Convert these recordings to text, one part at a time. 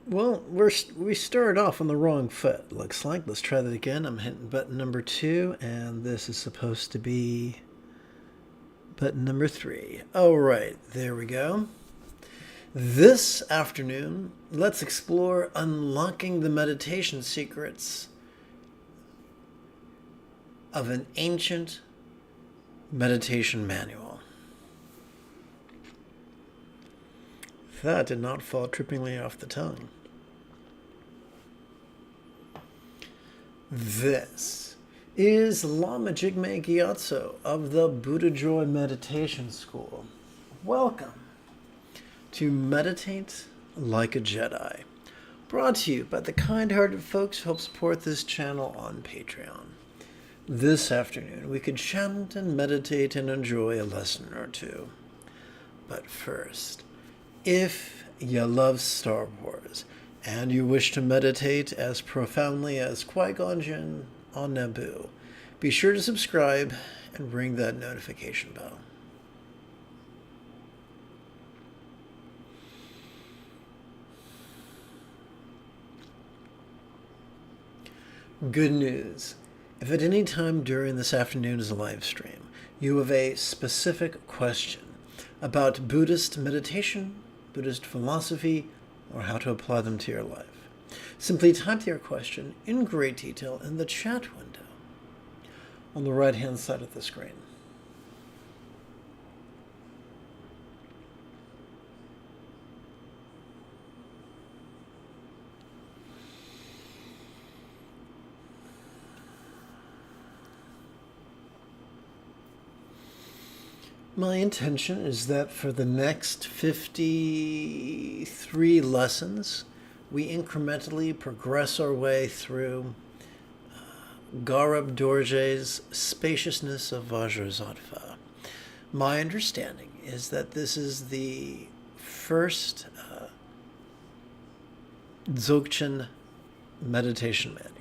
Well, we started off on the wrong foot. Looks like. Let's try that again. I'm hitting button number 2, and this is supposed to be button number 3. All right, there we go. This afternoon, let's explore unlocking the meditation secrets of an ancient meditation manual. That did not fall trippingly off the tongue. This is Lama Jigme Gyatso of the Buddha Joy Meditation School. Welcome to Meditate Like a Jedi, brought to you by the kind-hearted folks who help support this channel on Patreon. This afternoon, we could chant and meditate and enjoy a lesson or two. But first, if you love Star Wars and you wish to meditate as profoundly as Qui-Gon Jinn on Naboo, be sure to subscribe and ring that notification bell. Good news. If at any time during this afternoon's live stream you have a specific question about Buddhist meditation, Buddhist philosophy, or how to apply them to your life, simply type your question in great detail in the chat window on the right-hand side of the screen. My intention is that for the next 53 lessons, we incrementally progress our way through Garab Dorje's Spaciousness of Vajrasattva. My understanding is that this is the first Dzogchen meditation manual.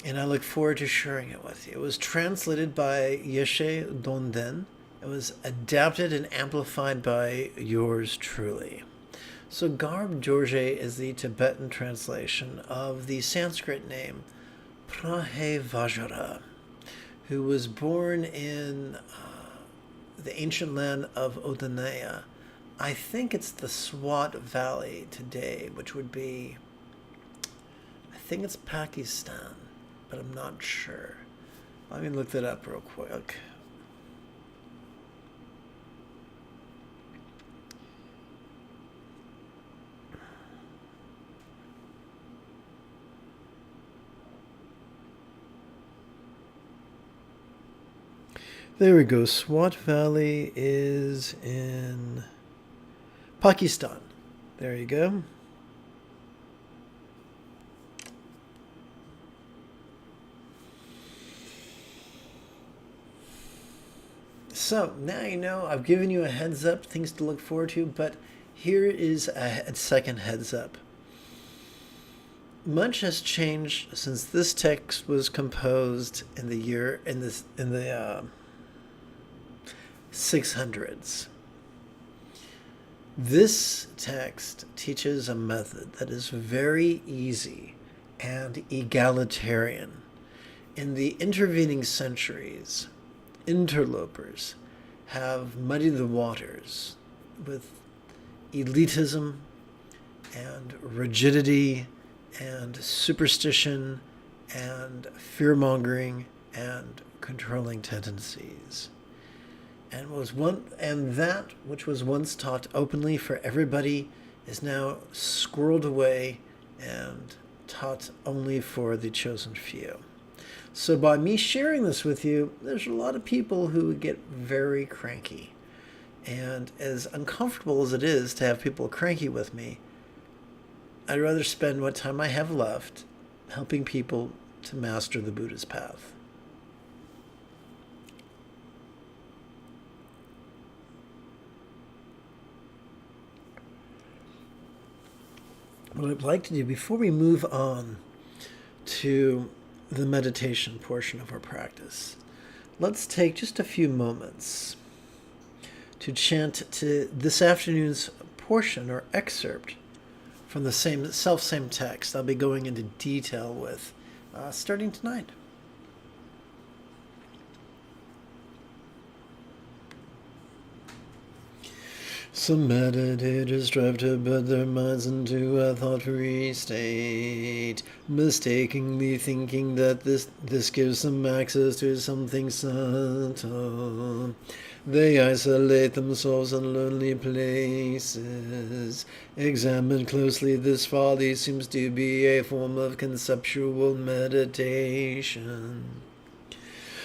And I look forward to sharing it with you. It was translated by Yeshe Donden. It was adapted and amplified by yours truly. So Garb Dorje is the Tibetan translation of the Sanskrit name Prahevajra, who was born in the ancient land of Odanaya. I think it's the Swat Valley today, which would be, I think it's Pakistan, but I'm not sure. Let me look that up real quick. There we go. Swat Valley is in Pakistan. There you go. So now you know, I've given you a heads up, things to look forward to, but here is a second heads up. Much has changed since this text was composed in the 600s. This text teaches a method that is very easy and egalitarian. In the intervening centuries, interlopers have muddied the waters with elitism and rigidity and superstition and fear-mongering and controlling tendencies. And that which was once taught openly for everybody is now squirreled away and taught only for the chosen few. So by me sharing this with you, there's a lot of people who get very cranky. And as uncomfortable as it is to have people cranky with me, I'd rather spend what time I have left helping people to master the Buddha's path. What I'd like to do before we move on to the meditation portion of our practice, let's take just a few moments to chant to this afternoon's portion or excerpt from the same text I'll be going into detail with starting tonight. Some meditators strive to put their minds into a thought-free state, mistakenly thinking that this gives them access to something subtle. They isolate themselves in lonely places. Examined closely, this folly seems to be a form of conceptual meditation.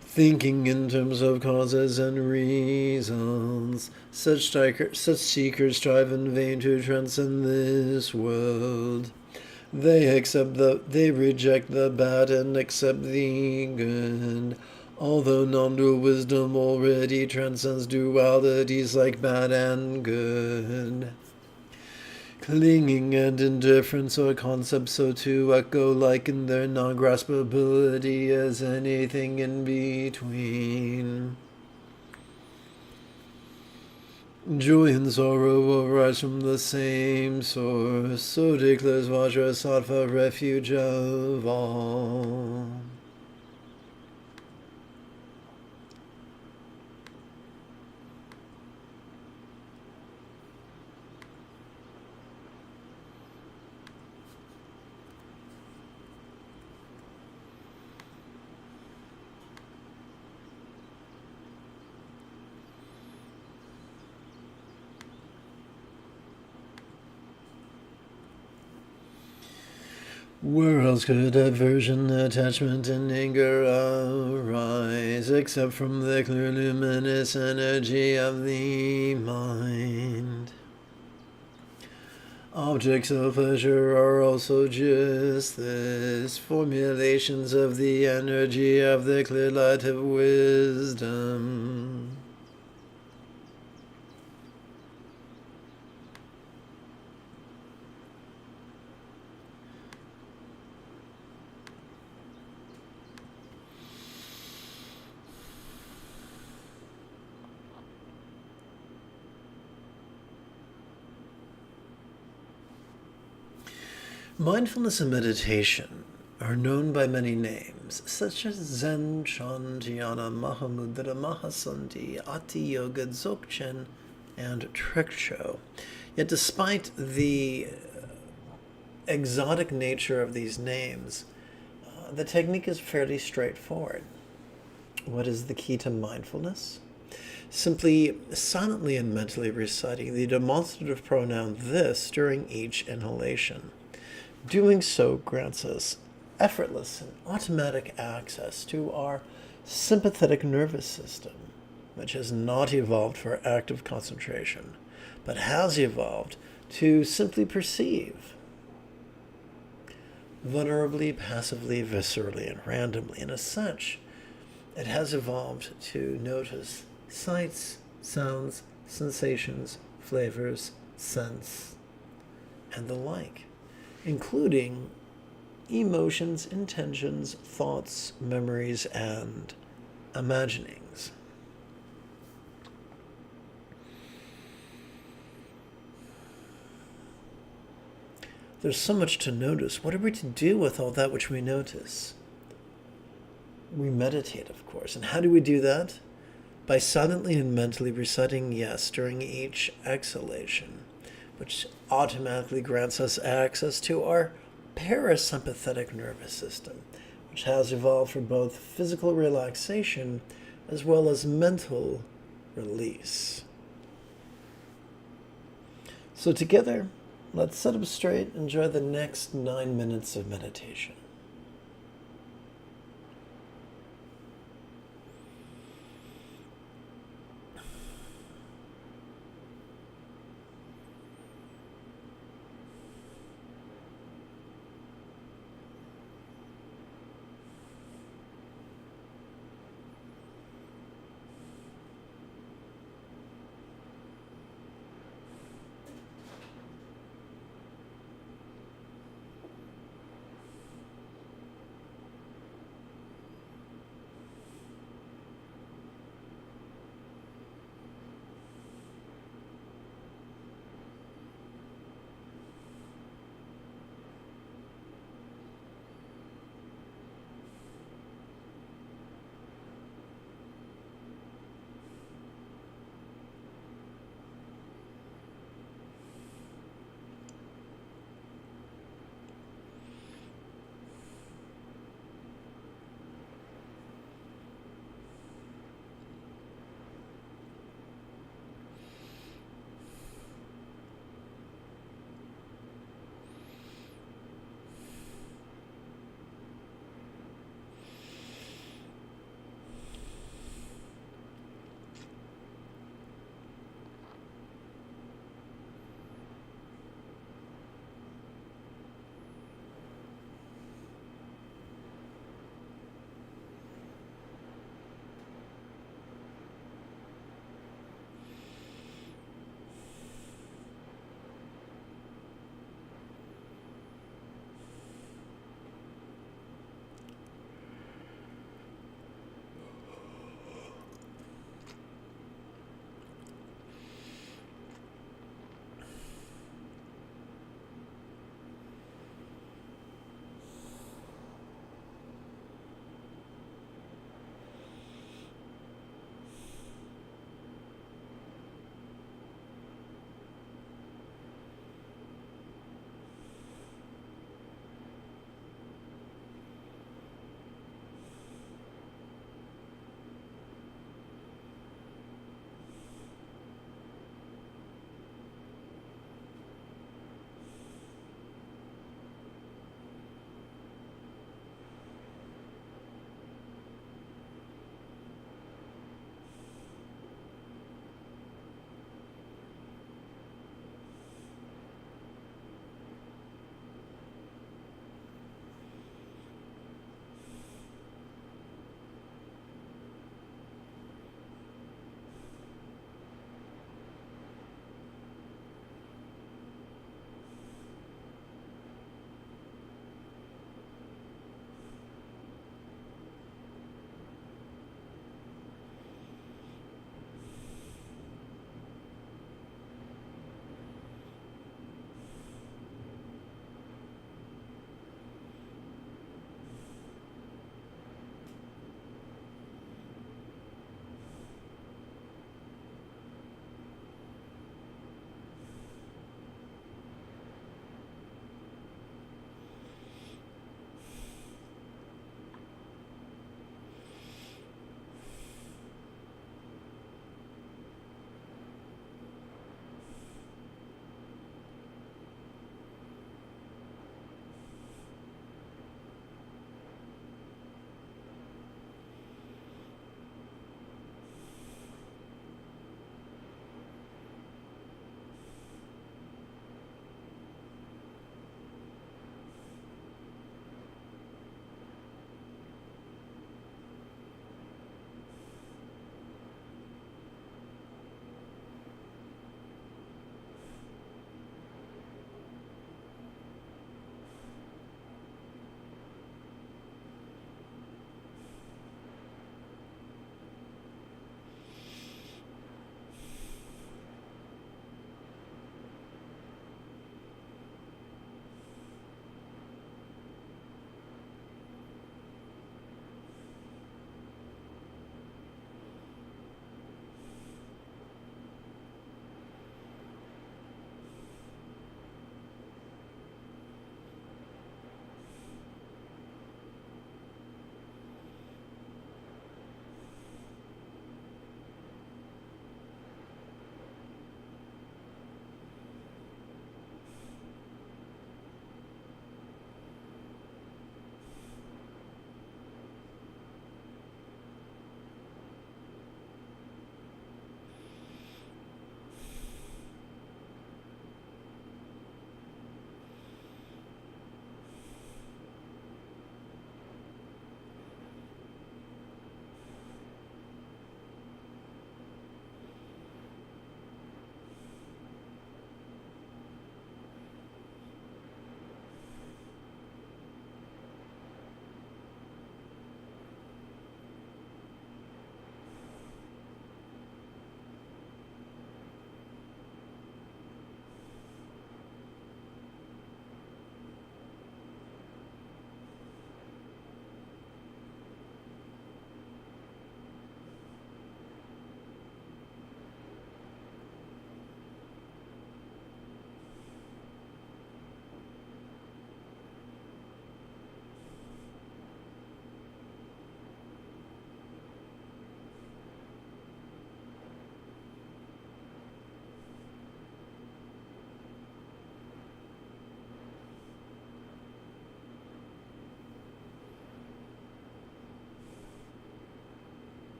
Thinking in terms of causes and reasons, such seekers strive in vain to transcend this world. They reject the bad and accept the good. Although non-dual wisdom already transcends dualities like bad and good. Clinging and indifference are concepts so to echo like in their non-graspability as anything in between. Joy and sorrow arise from the same source, so declares Vajrasattva, refuge of all. Where else could aversion, attachment, and anger arise, except from the clear luminous energy of the mind? Objects of pleasure are also just this, formulations of the energy of the clear light of wisdom. Mindfulness and meditation are known by many names, such as Zen, Chan, Dhyana, Mahamudra, Mahasandhi, Ati Yoga, Dzogchen, and Trekcho. Yet despite the exotic nature of these names, the technique is fairly straightforward. What is the key to mindfulness? Simply silently and mentally reciting the demonstrative pronoun this during each inhalation. Doing so grants us effortless and automatic access to our sympathetic nervous system, which has not evolved for active concentration, but has evolved to simply perceive, vulnerably, passively, viscerally, and randomly. And as such, it has evolved to notice sights, sounds, sensations, flavors, scents, and the like, including emotions, intentions, thoughts, memories, and imaginings. There's so much to notice. What are we to do with all that which we notice? We meditate, of course. And how do we do that? By silently and mentally reciting yes during each exhalation, which automatically grants us access to our parasympathetic nervous system, which has evolved for both physical relaxation as well as mental release. So together, let's sit up straight, enjoy the next 9 minutes of meditation.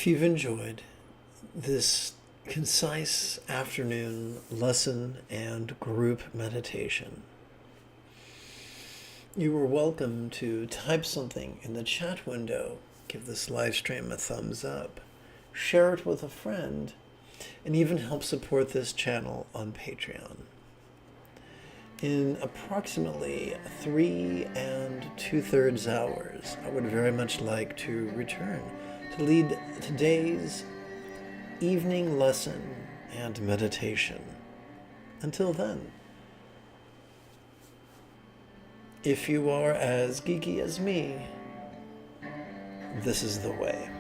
If you've enjoyed this concise afternoon lesson and group meditation, you are welcome to type something in the chat window, give this live stream a thumbs up, share it with a friend, and even help support this channel on Patreon. In approximately 3 2/3 hours, I would very much like to return to lead today's evening lesson and meditation. Until then, if you are as geeky as me, this is the way.